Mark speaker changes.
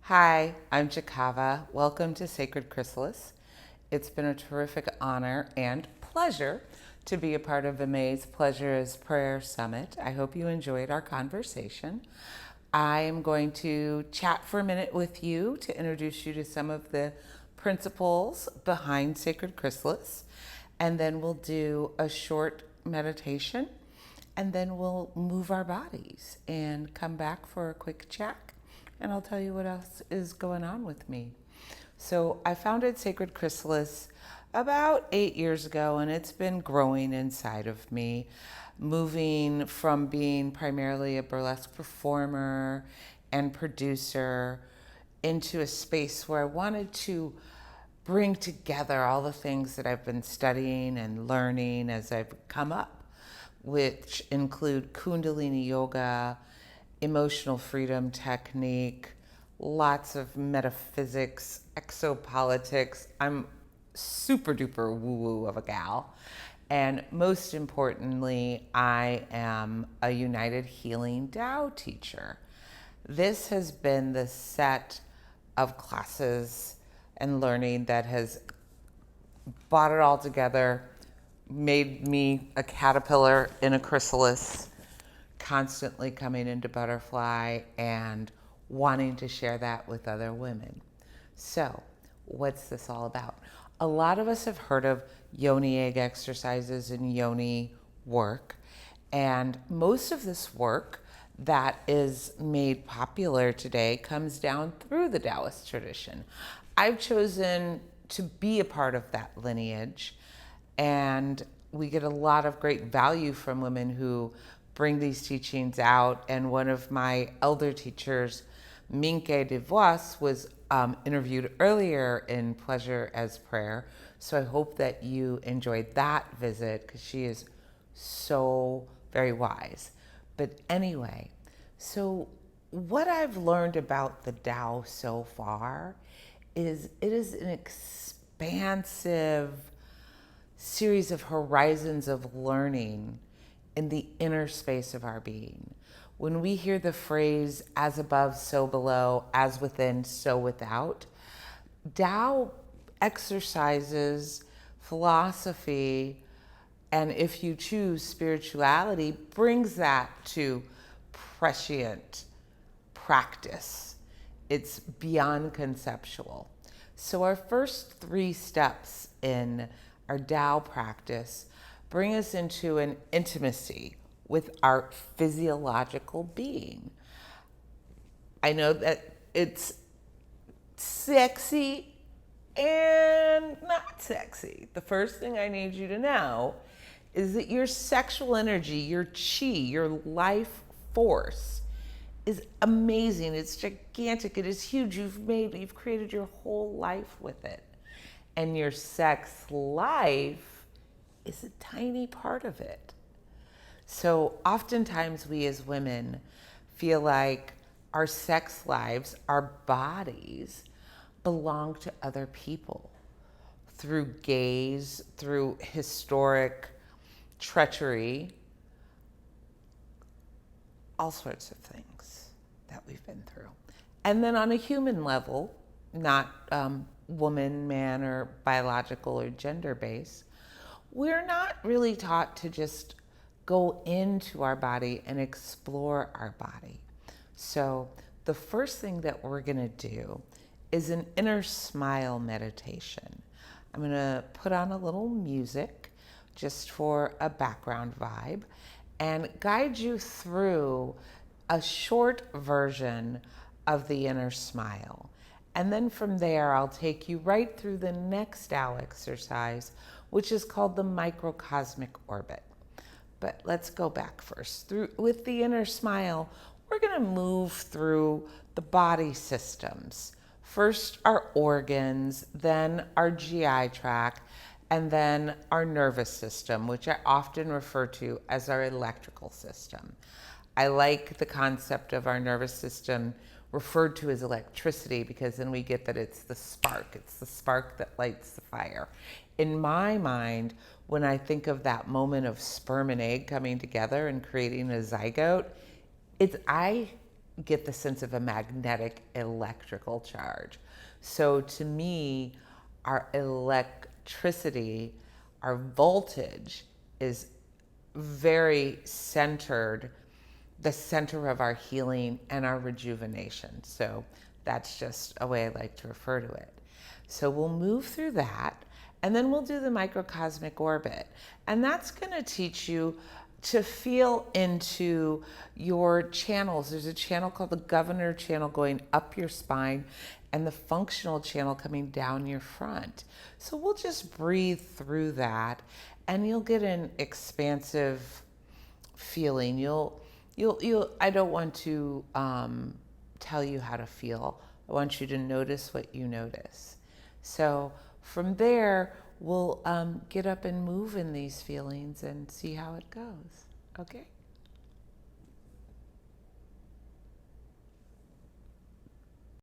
Speaker 1: Hi, I'm Jakava. Welcome to Sacred Chrysalis. It's been a terrific honor and pleasure to be a part of Amay's Pleasure is Prayer Summit. I hope you enjoyed our conversation. I am going to chat for a minute with you to introduce you to some of the principles behind Sacred Chrysalis, and then we'll do a short meditation, and then we'll move our bodies and come back for a quick chat, and I'll tell you what else is going on with me. So, I founded Sacred Chrysalis about 8 years ago, and it's been growing inside of me, moving from being primarily a burlesque performer and producer into a space where I wanted to bring together all the things that I've been studying and learning as I've come up, which include Kundalini yoga, emotional freedom technique, lots of metaphysics, exopolitics. I'm super duper woo woo of a gal. And most importantly, I am a United Healing Tao teacher. This has been the set of classes and learning that has brought it all together, made me a caterpillar in a chrysalis, constantly coming into butterfly and wanting to share that with other women. So, what's this all about? A lot of us have heard of yoni egg exercises and yoni work, and most of this work that is made popular today comes down through the Taoist tradition. I've chosen to be a part of that lineage, and we get a lot of great value from women who bring these teachings out. And one of my elder teachers, Minke de Vos, was interviewed earlier in Pleasure as Prayer. So I hope that you enjoyed that visit because she is so very wise. But anyway, so what I've learned about the Tao so far is it is an expansive series of horizons of learning in the inner space of our being. When we hear the phrase, as above, so below, as within, so without, Tao exercises philosophy, and if you choose spirituality, brings that to prescient practice. It's beyond conceptual. So, our first three steps in our Tao practice bring us into an intimacy with our physiological being. I know that it's sexy and not sexy. The first thing I need you to know is that your sexual energy, your chi, your life force is amazing. It's gigantic. It is huge. You've created your whole life with it. And your sex life is a tiny part of it. So oftentimes we as women feel like our sex lives, our bodies, belong to other people through gaze, through historic treachery, all sorts of things that we've been through. And then on a human level, not woman, man, or biological or gender based, we're not really taught to just go into our body and explore our body. So, the first thing that we're going to do is an inner smile meditation. I'm going to put on a little music just for a background vibe and guide you through a short version of the inner smile. And then from there, I'll take you right through the next Tao exercise, which is called the microcosmic orbit. But let's go back first. With the inner smile, we're going to move through the body systems. First, our organs, then our GI tract, and then our nervous system, which I often refer to as our electrical system. I like the concept of our nervous system referred to as electricity because then we get that it's the spark that lights the fire. In my mind, when I think of that moment of sperm and egg coming together and creating a zygote, I get the sense of a magnetic electrical charge. So to me, our electricity, our voltage is very centered, the center of our healing and our rejuvenation. So that's just a way I like to refer to it. So we'll move through that, and then we'll do the microcosmic orbit. And that's going to teach you to feel into your channels. There's a channel called the governor channel going up your spine, and the functional channel coming down your front. So we'll just breathe through that, and you'll get an expansive feeling. You'll I don't want to tell you how to feel. I want you to notice what you notice. So from there, we'll get up and move in these feelings and see how it goes. Okay?